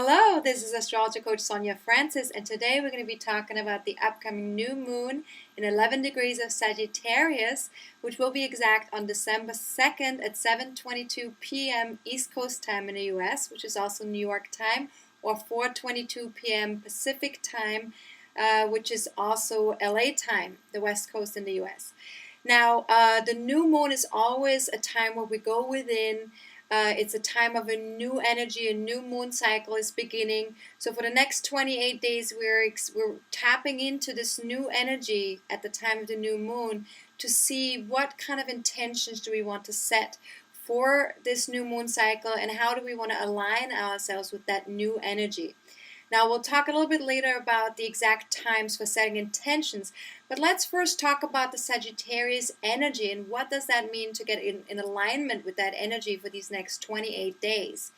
Hello, this is AstrologerCoach Sonja Francis, and today we're going to be talking about the upcoming new moon in 11 degrees of Sagittarius, which will be exact on December 2nd at 7:22 p.m. East Coast time in the US, which is also New York time, or 4:22 p.m. Pacific time, which is also LA time, the West Coast in the US. Now, the new moon is always a time where we go within. It's a time of a new energy, a new moon cycle is beginning. So for the next 28 days, we're tapping into this new energy at the time of the new moon to see what kind of intentions do we want to set for this new moon cycle and how do we want to align ourselves with that new energy. Now, we'll talk a little bit later about the exact times for setting intentions, but let's first talk about the Sagittarius energy and what does that mean to get in alignment with that energy for these next 28 days.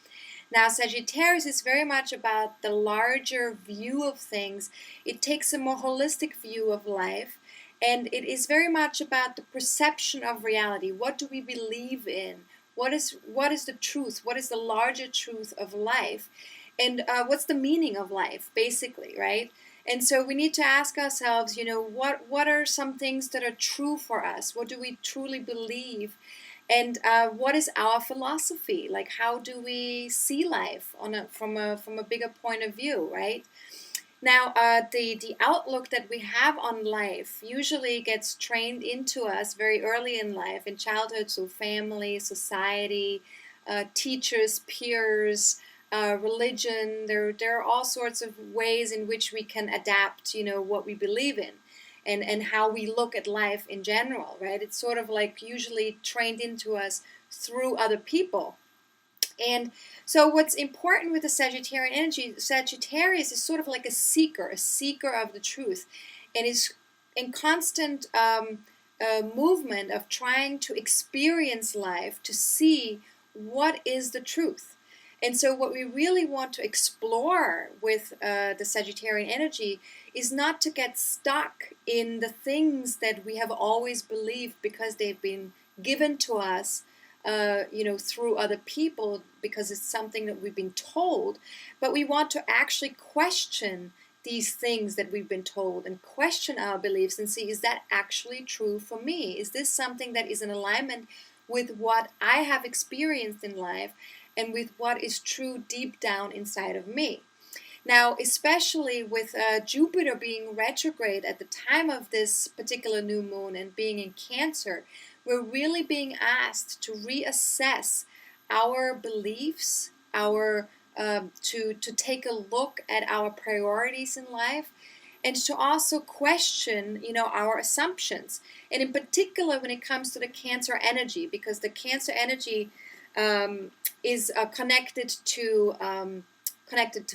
Now, Sagittarius is very much about the larger view of things. It takes a more holistic view of life, and it is very much about the perception of reality. What do we believe in? What is the truth? What is the larger truth of life? And what's the meaning of life, basically, right? And so we need to ask ourselves, what are some things that are true for us? What do we truly believe? And what is our philosophy? Like, how do we see life from a bigger point of view, right? Now, the outlook that we have on life usually gets trained into us very early in life, in childhood, so family, society, teachers, peers, religion. There are all sorts of ways in which we can adapt, what we believe in and how we look at life in general, right? It's sort of like usually trained into us through other people. And so what's important with the Sagittarian energy, Sagittarius is sort of like a seeker of the truth, and is in constant movement of trying to experience life, to see what is the truth. And so what we really want to explore with the Sagittarian energy is not to get stuck in the things that we have always believed because they've been given to us, through other people, because it's something that we've been told. But we want to actually question these things that we've been told and question our beliefs and see, is that actually true for me? Is this something that is in alignment with what I have experienced in life and with what is true deep down inside of me? Now, especially with Jupiter being retrograde at the time of this particular new moon and being in Cancer, we're really being asked to reassess our beliefs, to take a look at our priorities in life, and to also question, our assumptions. And in particular, when it comes to the Cancer energy, because the Cancer energy is connected to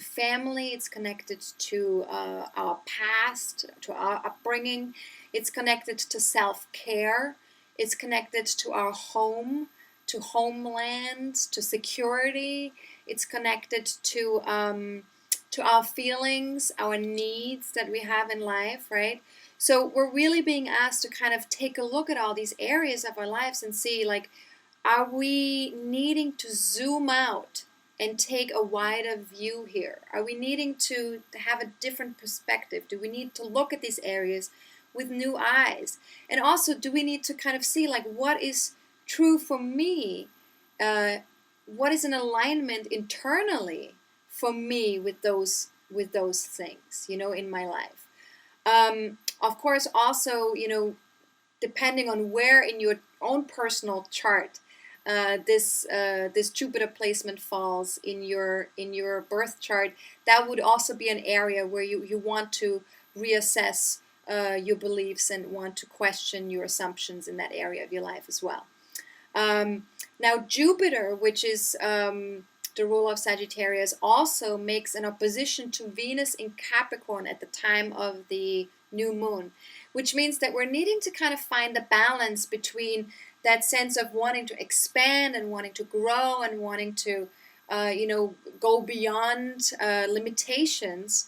family. It's connected to our past, to our upbringing. It's connected to self-care. It's connected to our home, to homeland, to security. It's connected to our feelings, our needs that we have in life, right? So we're really being asked to kind of take a look at all these areas of our lives and see, like, are we needing to zoom out and take a wider view here? Are we needing to have a different perspective? Do we need to look at these areas with new eyes? And also, do we need to kind of see, like, what is true for me? What is in alignment internally for me with those things, in my life? Of course, also, depending on where in your own personal chart this Jupiter placement falls in your birth chart, that would also be an area where you want to reassess your beliefs and want to question your assumptions in that area of your life as well. Now, Jupiter, which is the ruler of Sagittarius, also makes an opposition to Venus in Capricorn at the time of the new moon, which means that we're needing to kind of find the balance between that sense of wanting to expand and wanting to grow and wanting to, go beyond limitations.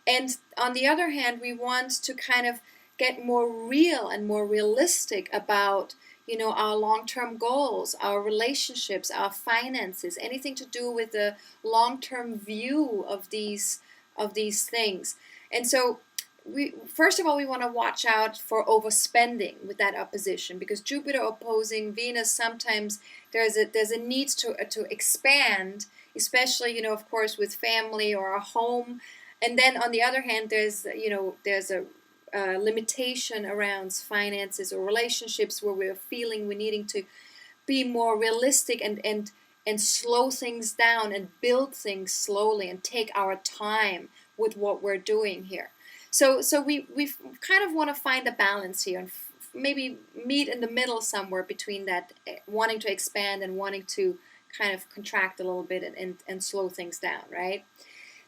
And on the other hand, we want to kind of get more real and more realistic about, our long-term goals, our relationships, our finances, anything to do with the long-term view of these things. And so first of all, we want to watch out for overspending with that opposition, because Jupiter opposing Venus, sometimes there's a need to expand, especially, of course, with family or a home. And then on the other hand, there's a limitation around finances or relationships, where we're feeling we're needing to be more realistic and slow things down and build things slowly and take our time with what we're doing here. So we kind of want to find a balance here, and maybe meet in the middle somewhere between that wanting to expand and wanting to kind of contract a little bit and slow things down, right?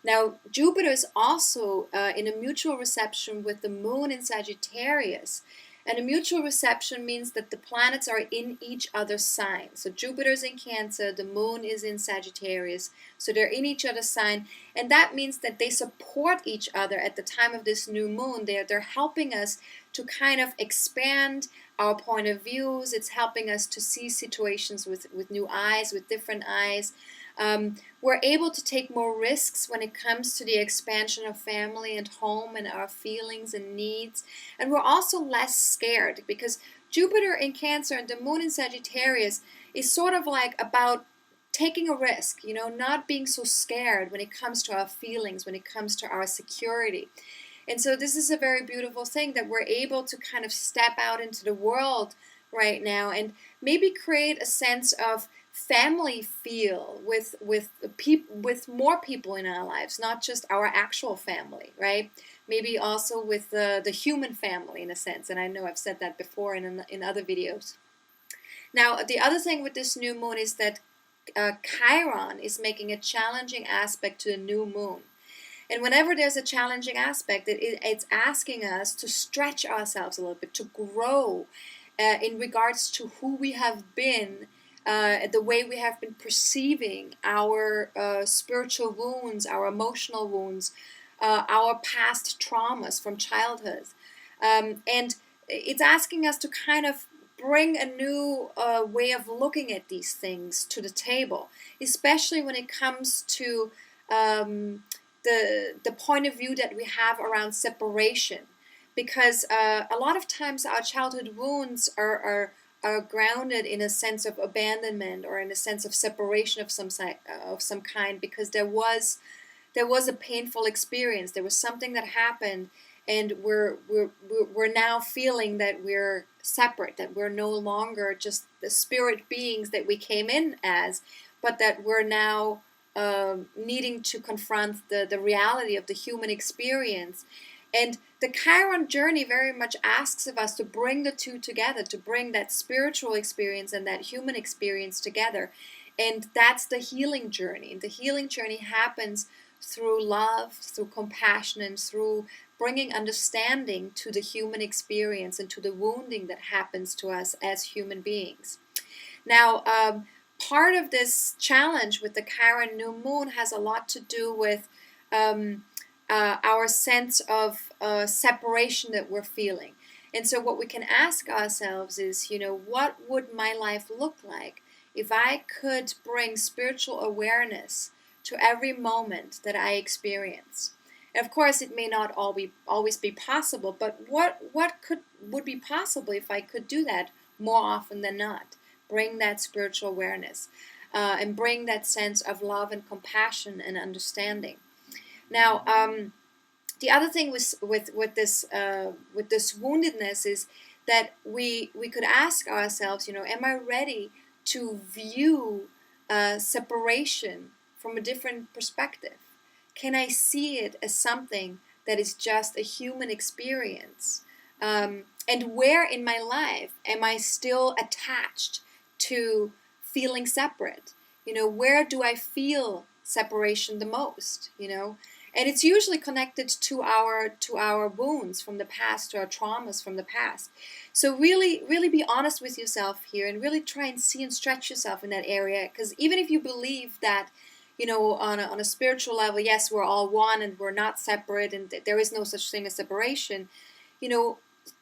Now, Jupiter is also in a mutual reception with the moon in Sagittarius. And a mutual reception means that the planets are in each other's sign. So Jupiter is in Cancer, the moon is in Sagittarius. So they're in each other's sign. And that means that they support each other at the time of this new moon. They're helping us to kind of expand our point of views. It's helping us to see situations with new eyes, with different eyes. We're able to take more risks when it comes to the expansion of family and home and our feelings and needs. And we're also less scared, because Jupiter in Cancer and the moon in Sagittarius is sort of like about taking a risk, not being so scared when it comes to our feelings, when it comes to our security. And so this is a very beautiful thing, that we're able to kind of step out into the world right now and maybe create a sense of family feel with more people in our lives, not just our actual family, right? Maybe also with the human family, in a sense. And I know I've said that before in other videos. Now, the other thing with this new moon is that Chiron is making a challenging aspect to the new moon. And whenever there's a challenging aspect, it's asking us to stretch ourselves a little bit, to grow in regards to who we have been, the way we have been perceiving our spiritual wounds, our emotional wounds, our past traumas from childhood. And it's asking us to kind of bring a new way of looking at these things to the table, especially when it comes to the point of view that we have around separation. Because a lot of times our childhood wounds are grounded in a sense of abandonment or in a sense of separation of some kind, because there was a painful experience. There was something that happened, and we're now feeling that we're separate, that we're no longer just the spirit beings that we came in as, but that we're now needing to confront the reality of the human experience. And the Chiron journey very much asks of us to bring the two together, to bring that spiritual experience and that human experience together. And that's the healing journey. And the healing journey happens through love, through compassion, and through bringing understanding to the human experience and to the wounding that happens to us as human beings. Now, part of this challenge with the Chiron new moon has a lot to do with our sense of separation that we're feeling. And so what we can ask ourselves is, what would my life look like if I could bring spiritual awareness to every moment that I experience? And of course, it may not always be possible, but what would be possible if I could do that more often than not? Bring that spiritual awareness and bring that sense of love and compassion and understanding. Now, the other thing with this woundedness is that we could ask ourselves, am I ready to view separation from a different perspective? Can I see it as something that is just a human experience? And where in my life am I still attached to feeling separate? Where do I feel separation the most? And it's usually connected to our wounds from the past, to our traumas from the past. So really, really be honest with yourself here, and really try and see and stretch yourself in that area. Because even if you believe that, on a spiritual level, yes, we're all one and we're not separate, and there is no such thing as separation,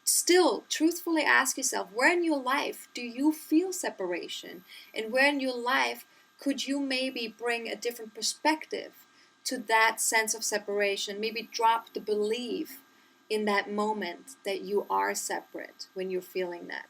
still truthfully ask yourself, where in your life do you feel separation? And where in your life could you maybe bring a different perspective to that sense of separation? Maybe drop the belief in that moment that you are separate when you're feeling that.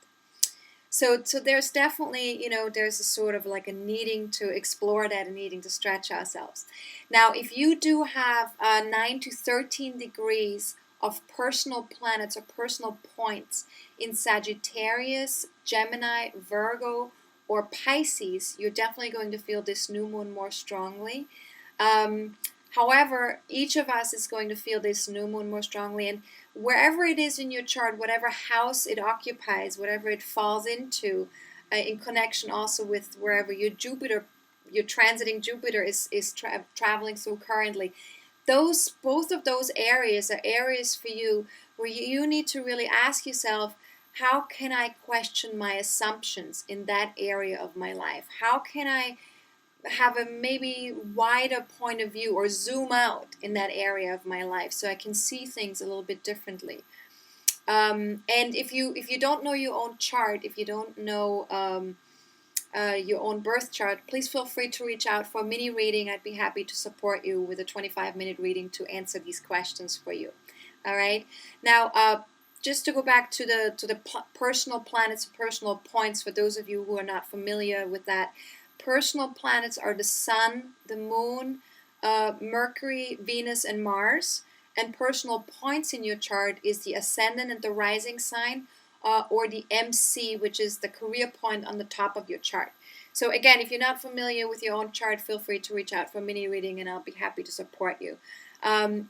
So there's definitely, there's a sort of like a needing to explore that and needing to stretch ourselves. Now, if you do have 9 to 13 degrees of personal planets or personal points in Sagittarius, Gemini, Virgo, or Pisces, you're definitely going to feel this new moon more strongly. However, each of us is going to feel this new moon more strongly, and wherever it is in your chart, whatever house it occupies, whatever it falls into, in connection also with wherever your transiting Jupiter is traveling through currently, both of those areas are areas for you where you need to really ask yourself, how can I question my assumptions in that area of my life? How can I have a maybe wider point of view or zoom out in that area of my life so I can see things a little bit differently? And if you don't know your own chart, if you don't know your own birth chart, please feel free to reach out for a mini reading. I'd be happy to support you with a 25-minute reading to answer these questions for you. All right. Now, just to go back to the personal planets, personal points, for those of you who are not familiar with that, personal planets are the Sun, the Moon, Mercury, Venus, and Mars. And personal points in your chart is the Ascendant and the Rising sign, or the MC, which is the career point on the top of your chart. So again, if you're not familiar with your own chart, feel free to reach out for a mini reading and I'll be happy to support you.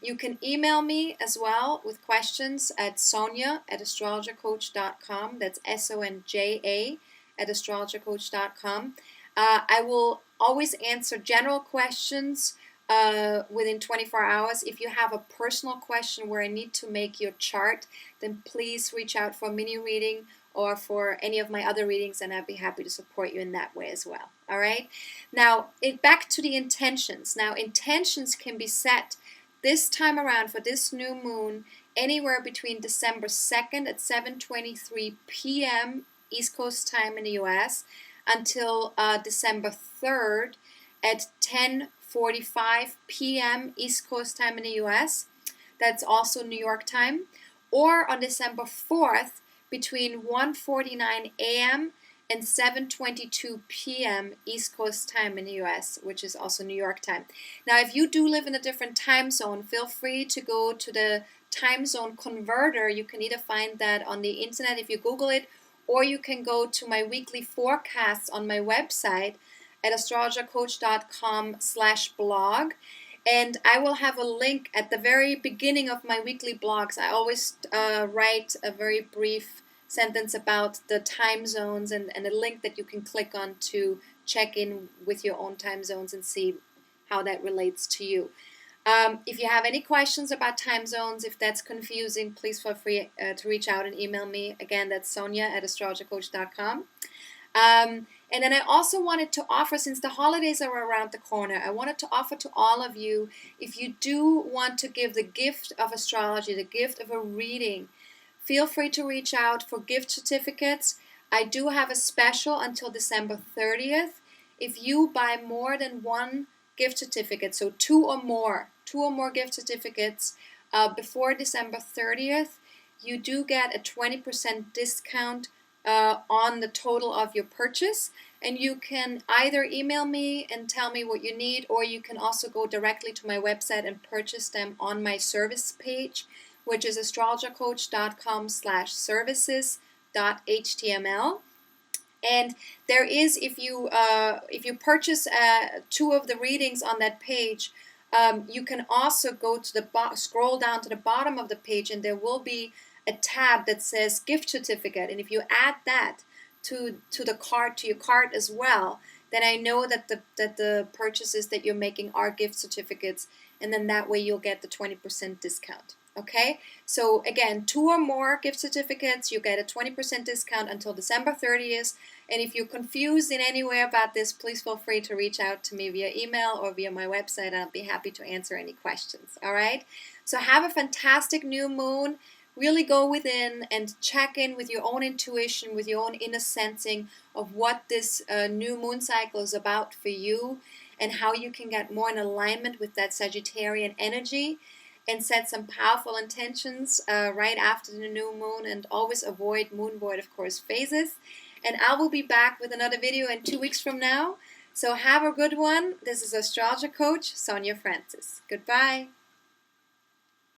You can email me as well with questions at Sonja@AstrologerCoach.com. That's SONJA at AstrologerCoach.com. I will always answer general questions within 24 hours. If you have a personal question where I need to make your chart, then please reach out for a mini reading or for any of my other readings, and I'd be happy to support you in that way as well. All right. Now, back to the intentions. Now, intentions can be set this time around for this new moon anywhere between December 2nd at 7:23 p.m. East Coast time in the U.S. until December 3rd at 10:45 p.m. East Coast time in the U.S. That's also New York time. Or on December 4th between 1:49 a.m. and 7:22 p.m. East Coast time in the U.S., which is also New York time. Now, if you do live in a different time zone, feel free to go to the time zone converter. You can either find that on the internet if you Google it, or you can go to my weekly forecasts on my website at astrologercoach.com/blog. And I will have a link at the very beginning of my weekly blogs. I always write a very brief sentence about the time zones and a link that you can click on to check in with your own time zones and see how that relates to you. If you have any questions about time zones, if that's confusing, please feel free to reach out and email me. Again, that's Sonja@AstrologerCoach.com. And then I also wanted to offer, since the holidays are around the corner, I wanted to offer to all of you, if you do want to give the gift of astrology, the gift of a reading, feel free to reach out for gift certificates. I do have a special until December 30th. If you buy more than one gift certificate, so two or more gift certificates before December 30th, you do get a 20% discount on the total of your purchase. And you can either email me and tell me what you need, or you can also go directly to my website and purchase them on my service page, which is astrologercoach.com/services.html. And there is, if you purchase two of the readings on that page, you can also go to the scroll down to the bottom of the page, and there will be a tab that says gift certificate. And if you add that to your cart as well, then I know that the purchases that you're making are gift certificates, and then that way you'll get the 20% discount. Okay, so again, two or more gift certificates, you get a 20% discount until December 30th. And if you're confused in any way about this, please feel free to reach out to me via email or via my website. I'll be happy to answer any questions. All right, so have a fantastic new moon. really go within and check in with your own intuition, with your own inner sensing of what this new moon cycle is about for you, and how you can get more in alignment with that Sagittarian energy and set some powerful intentions right after the new moon, and always avoid moon void, of course, phases. And I will be back with another video in 2 weeks from now. So have a good one. This is Astrologer Coach Sonja Francis. Goodbye.